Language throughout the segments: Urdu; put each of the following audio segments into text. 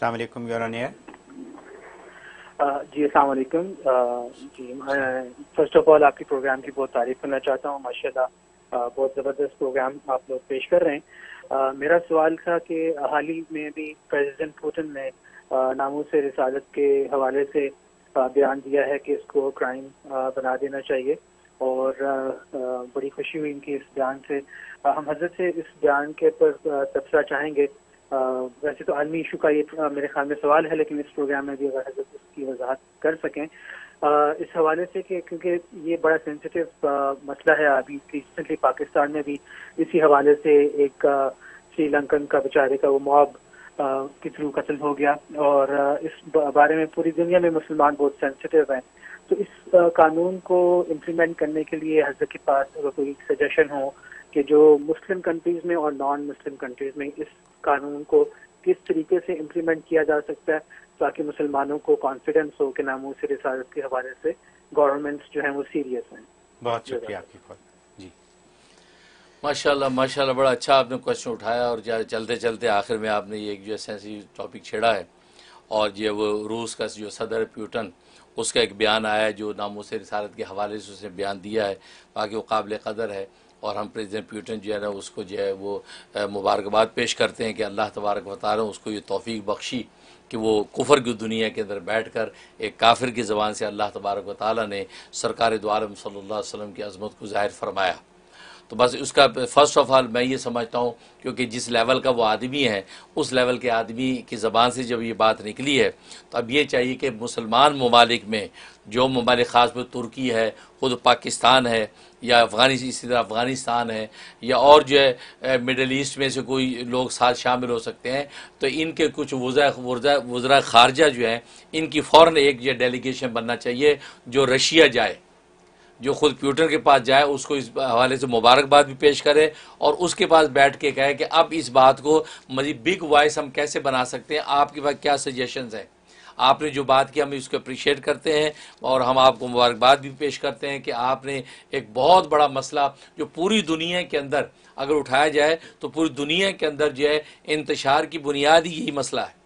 السلام علیکم، یور آن ایئر. جی السلام علیکم. جی فرسٹ آف آل آپ کی پروگرام کی بہت تعریف کرنا چاہتا ہوں. ماشاءاللہ بہت زبردست پروگرام آپ لوگ پیش کر رہے ہیں. میرا سوال تھا کہ حال ہی میں بھی پریزیڈنٹ پوٹن نے ناموس رسالت کے حوالے سے بیان دیا ہے کہ اس کو کرائم بنا دینا چاہیے، اور بڑی خوشی ہوئی ان کی اس بیان سے. ہم حضرت سے اس بیان کے پر تبصرہ چاہیں گے. ویسے تو عالمی ایشو کا یہ میرے خیال میں سوال ہے، لیکن اس پروگرام میں بھی اگر حضرت اس کی وضاحت کر سکیں اس حوالے سے کہ کیونکہ یہ بڑا سینسیٹیو مسئلہ ہے. ابھی ریسنٹلی پاکستان میں بھی اسی حوالے سے ایک سری لنکن کا بیچارے کا وہ موب کے تھرو قتل ہو گیا، اور اس بارے میں پوری دنیا میں مسلمان بہت سینسیٹیو ہیں. تو اس قانون کو امپلیمنٹ کرنے کے لیے حضرت کے پاس اگر کوئی سجیشن ہو کہ جو مسلم کنٹریز میں اور نان مسلم کنٹریز میں اس قانون کو کس طریقے سے امپلیمنٹ کیا جا سکتا ہے تاکہ مسلمانوں کو کانفیڈنس ہو کہ ناموس رسالت کے حوالے سے گورنمنٹس جو ہیں وہ سیریس ہیں. بہت شکریہ آپ کی کال. جی ماشاءاللہ ماشاءاللہ، بڑا اچھا آپ نے کوشچن اٹھایا، اور چلتے چلتے آخر میں آپ نے یہ ایک جو سینسیٹیو ٹاپک چھیڑا ہے. اور یہ وہ روس کا جو صدر پیوٹن، اس کا ایک بیان آیا ہے جو ناموس رسالت کے حوالے سے اس نے بیان دیا ہے. باقی وہ قابل قدر ہے، اور ہم پریزیڈنٹ پیوٹن جو ہے نا اس کو جو ہے وہ مبارکباد پیش کرتے ہیں کہ اللہ تبارک و تعالیٰ اس کو یہ توفیق بخشی کہ وہ کفر کی دنیا کے اندر بیٹھ کر ایک کافر کی زبان سے اللہ تبارک و تعالیٰ نے سرکار دو عالم صلی اللہ علیہ وسلم کی عظمت کو ظاہر فرمایا. تو بس اس کا فرسٹ آف آل میں یہ سمجھتا ہوں، کیونکہ جس لیول کا وہ آدمی ہے اس لیول کے آدمی کی زبان سے جب یہ بات نکلی ہے تو اب یہ چاہیے کہ مسلمان ممالک میں جو ممالک خاص طور ترکی ہے، خود پاکستان ہے، یا اسی طرح افغانستان ہے، یا اور جو ہے مڈل ایسٹ میں سے کوئی لوگ ساتھ شامل ہو سکتے ہیں، تو ان کے کچھ وزراء خارجہ جو ہیں ان کی فوراً ایک جو ڈیلیگیشن بننا چاہیے جو رشیا جائے، جو خود پیوٹن کے پاس جائے، اس کو اس حوالے سے مبارکباد بھی پیش کرے، اور اس کے پاس بیٹھ کے کہے کہ اب اس بات کو مزید بگ وائس ہم کیسے بنا سکتے ہیں، آپ کے پاس کیا سجیشنز ہیں. آپ نے جو بات کی ہم اس کو اپریشیٹ کرتے ہیں، اور ہم آپ کو مبارکباد بھی پیش کرتے ہیں کہ آپ نے ایک بہت بڑا مسئلہ جو پوری دنیا کے اندر اگر اٹھایا جائے تو پوری دنیا کے اندر جو ہے انتشار کی بنیاد ہی یہی مسئلہ ہے.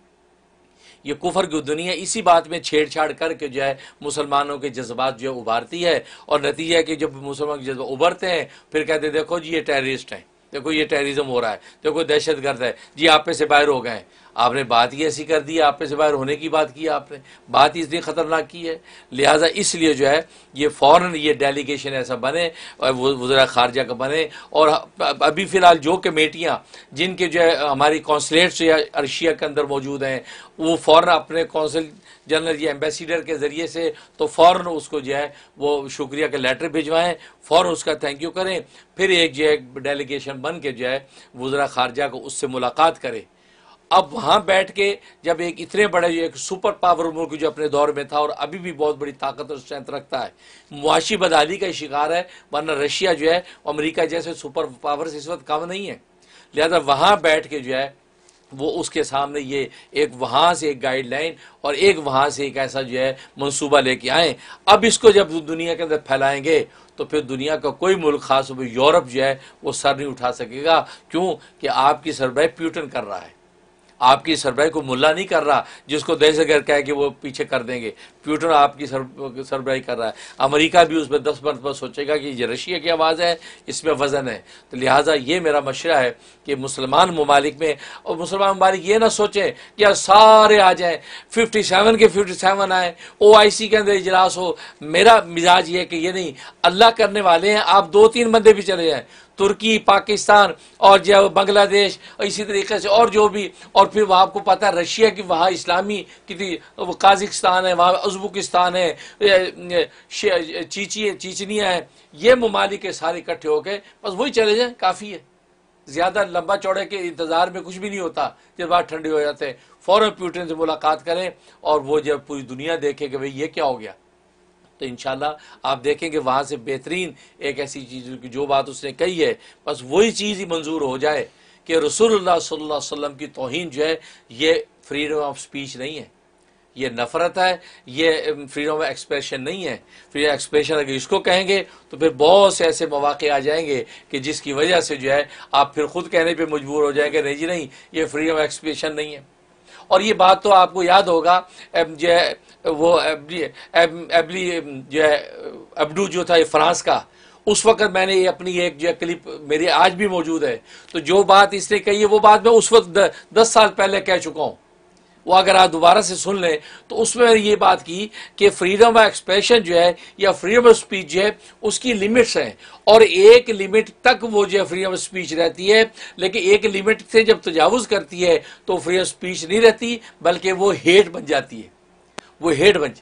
یہ کفر کی دنیا اسی بات میں چھیڑ چھاڑ کر کے جو ہے مسلمانوں کے جذبات جو ہے ابھارتی ہے، اور نتیجہ ہے کہ جب مسلمان کے جذبات ابھرتے ہیں پھر کہتے ہیں دیکھو جی یہ ٹیررسٹ ہیں، دیکھو یہ ٹیررزم ہو رہا ہے، دیکھو دہشت گرد ہے جی، آپ پہ سے باہر ہو گئے ہیں. آپ نے بات ہی ایسی کر دی، آپ پہ سے باہر ہونے کی بات کی، آپ نے بات ہی اتنی خطرناک کی ہے. لہٰذا اس لیے جو ہے یہ فوراً یہ ڈیلیگیشن ایسا بنے، اور وزراء خارجہ کا بنے. اور ابھی فی الحال جو کمیٹیاں جن کے جو ہے ہماری کونسلیٹس یا ارشیا کے اندر موجود ہیں، وہ فوراً اپنے کونسل جنرل یا ایمبیسیڈر کے ذریعے سے تو فوراً اس کو جو ہے وہ شکریہ کا لیٹر بھجوائیں، فوراً اس کا تھینک یو کریں. پھر ایک جو ہے ڈیلیگیشن بن کے جو ہے وزراء خارجہ کو اس سے ملاقات کرے. اب وہاں بیٹھ کے جب ایک اتنے بڑے جو ایک سپر پاور ملک جو اپنے دور میں تھا اور ابھی بھی بہت بڑی طاقت اور اسٹرینتھ رکھتا ہے، معاشی بدحالی کا شکار ہے، ورنہ رشیا جو ہے امریکہ جیسے سپر پاور سے اس وقت کم نہیں ہے. لہذا وہاں بیٹھ کے جو ہے وہ اس کے سامنے یہ ایک وہاں سے ایک گائیڈ لائن اور ایک وہاں سے ایک ایسا جو ہے منصوبہ لے کے آئیں. اب اس کو جب دنیا کے اندر پھیلائیں گے تو پھر دنیا کا کوئی ملک خاص طور پہ یورپ جو ہے وہ سر نہیں اٹھا سکے گا. کیوں کہ آپ کی سربراہی پیوٹن کر رہا ہے، آپ کی سربراہی کو ملا نہیں کر رہا جس کو دہشت گرد کہے کہ وہ پیچھے کر دیں گے. پیوٹن آپ کی سربراہی کر رہا ہے. امریکہ بھی اس میں 10 مرتبہ سوچے گا کہ یہ رشیا کی آواز ہے، اس میں وزن ہے. تو لہٰذا یہ میرا مشورہ ہے کہ مسلمان ممالک میں، اور مسلمان ممالک یہ نہ سوچیں کہ یار سارے آ جائیں، 57 کے 57 آئیں، OIC کے اندر اجلاس ہو. میرا مزاج یہ ہے کہ یہ نہیں، اللہ کرنے والے ہیں، آپ 2-3 بندے بھی چلے جائیں، ترکی، پاکستان اور جو بنگلہ دیش، اسی طریقے سے اور جو بھی، اور پھر وہ آپ کو پتہ ہے رشیا کی وہاں اسلامی کتنی، قازقستان ہے، وہاں ازبکستان ہے، چیچنیا ہے، یہ ممالک کے سارے اکٹھے ہو کے بس وہی چلے جائیں، کافی ہے. زیادہ لمبا چوڑے کے انتظار میں کچھ بھی نہیں ہوتا. جب بات ٹھنڈی ہو جاتے ہیں فوراً پیوٹن سے ملاقات کریں، اور وہ جب پوری دنیا دیکھے کہ بھئی یہ کیا ہو گیا، تو انشاءاللہ آپ دیکھیں کہ وہاں سے بہترین ایک ایسی چیز کی جو بات اس نے کہی ہے بس وہی چیز ہی منظور ہو جائے کہ رسول اللہ صلی اللہ علیہ وسلم کی توہین جو ہے یہ فریڈم آف سپیچ نہیں ہے، یہ نفرت ہے، یہ فریڈم آف ایکسپریشن نہیں ہے. فریڈم آف ایکسپریشن اگر اس کو کہیں گے تو پھر بہت سے ایسے مواقع آ جائیں گے کہ جس کی وجہ سے جو ہے آپ پھر خود کہنے پہ مجبور ہو جائیں گے نہیں جی نہیں، یہ فریڈم آف ایکسپریشن نہیں ہے. اور یہ بات تو آپ کو یاد ہوگا جو ہے وہ جو ہے ابڈو جو تھا فرانس کا، اس وقت میں نے اپنی ایک جو ہے کلپ میری آج بھی موجود ہے، تو جو بات اس نے کہی ہے وہ بات میں اس وقت 10 سال پہلے کہہ چکا ہوں، وہ اگر آپ دوبارہ سے سن لیں تو اس میں نے یہ بات کی کہ فریڈم آف ایکسپریشن جو ہے یا فریڈم آف اسپیچ جو ہے اس کی لمٹس ہیں، اور ایک لمٹ تک وہ جو ہے فریڈم آف اسپیچ رہتی ہے، لیکن ایک لمٹ سے جب تجاوز کرتی ہے تو فریڈم آف اسپیچ نہیں رہتی بلکہ وہ ہیٹ بن جاتی ہے، وہ ہیٹ بن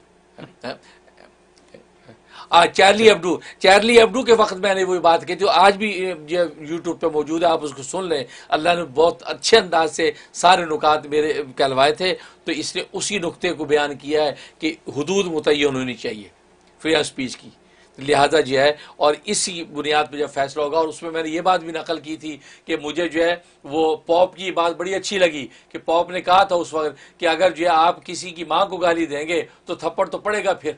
چارلی ایبڈو کے وقت میں نے وہی بات کی تھی، آج بھی یوٹیوب پہ موجود ہے، آپ اس کو سن لیں، اللہ نے بہت اچھے انداز سے سارے نکات میرے کہلوائے تھے، تو اس نے اسی نقطے کو بیان کیا ہے کہ حدود متعین ہونی چاہیے فریڈم آف اسپیچ کی، لہذا جو ہے اور اسی بنیاد پہ جب فیصلہ ہوگا، اور اس میں نے یہ بات بھی نقل کی تھی کہ مجھے جو ہے وہ پوپ کی بات بڑی اچھی لگی کہ پوپ نے کہا تھا اس وقت کہ اگر جو ہے آپ کسی کی ماں کو گالی دیں گے تو تھپڑ تو پڑے گا، پھر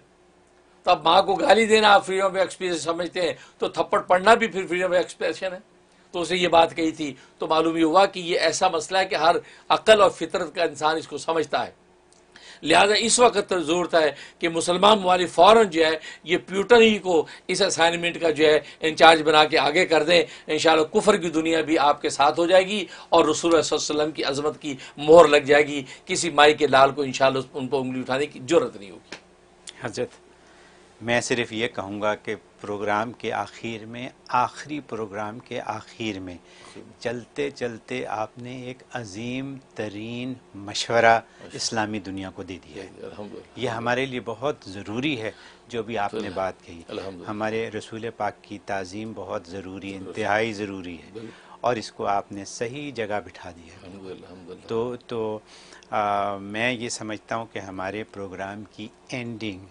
تو اب ماں کو گالی دینا آپ فریڈم آف ایکسپریشن سمجھتے ہیں تو تھپڑ پڑنا بھی پھر فریڈم آف ایکسپریشن ہے، تو اسے یہ بات کہی تھی، تو معلوم یہ ہوا کہ یہ ایسا مسئلہ ہے کہ ہر عقل اور فطرت کا انسان اس کو سمجھتا ہے، لہذا اس وقت ضرورت ہے کہ مسلمان ممالک فوراً جو ہے یہ پیوٹن ہی کو اس اسائنمنٹ کا جو ہے انچارج بنا کے آگے کر دیں، انشاءاللہ کفر کی دنیا بھی آپ کے ساتھ ہو جائے گی اور رسول اللہ صلی اللہ علیہ وسلم کی عظمت کی مہر لگ جائے گی، کسی مائی کے لال کو انشاءاللہ ان کو انگلی اٹھانے کی جرت نہیں ہوگی۔ حضرت میں صرف یہ کہوں گا کہ پروگرام کے آخر میں، آخری پروگرام کے آخر میں چلتے چلتے آپ نے ایک عظیم ترین مشورہ اسلامی دنیا کو دے دیا ہے، الحمدللہ، یہ ہمارے لیے بہت ضروری ہے جو بھی آپ نے بات کہی، الحمدللہ، ہمارے رسول پاک کی تعظیم بہت ضروری، انتہائی ضروری ہے، اور اس کو آپ نے صحیح جگہ بٹھا دیا ہے۔ الحمدللہ، الحمدللہ، تو میں یہ سمجھتا ہوں کہ ہمارے پروگرام کی اینڈنگ،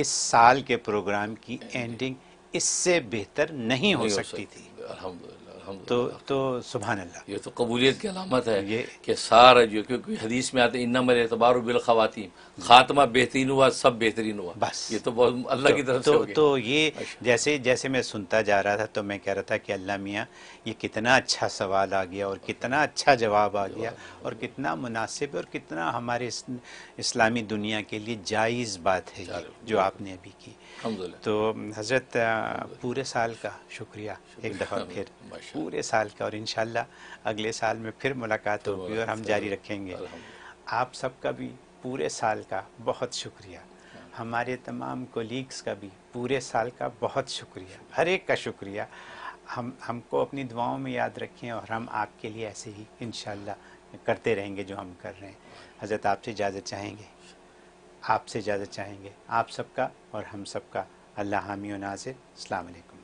اس سال کے پروگرام کی اینڈنگ اس سے بہتر نہیں ہو سکتی تھی، الحمدللہ، الحمدللہ، تو سبحان اللہ، یہ تو قبولیت کی علامت ہے یہ کہ سارا جو کیونکہ حدیث میں آتے انما الاعتبار بالخواتیم، خاتمہ بہترین ہوا سب بہترین ہوا، بس یہ تو بہت اللہ کی طرف سے ہو گیا۔ تو یہ جیسے میں سنتا جا رہا تھا تو میں کہہ رہا تھا کہ اللہ میاں یہ کتنا اچھا سوال آ گیا اور کتنا اچھا جواب آ گیا اور کتنا مناسب ہے اور کتنا ہمارے اسلامی دنیا کے لیے جائز بات ہے یہ جو آپ نے ابھی کی۔ الحمدللہ، تو حضرت پورے سال کا شکریہ ایک دفعہ پھر، پورے سال کا، اور انشاءاللہ اگلے سال میں پھر ملاقات ہوگی اور ہم جاری رکھیں گے۔ آپ سب کا بھی پورے سال کا بہت شکریہ، ہمارے تمام کولیگز کا بھی پورے سال کا بہت شکریہ، ہر ایک کا شکریہ، ہم کو اپنی دعاؤں میں یاد رکھیں اور ہم آپ کے لیے ایسے ہی انشاءاللہ کرتے رہیں گے جو ہم کر رہے ہیں۔ حضرت آپ سے اجازت چاہیں گے، آپ سے اجازت چاہیں گے، آپ سب کا اور ہم سب کا، اللہ حامی و ناصر، السلام علیکم۔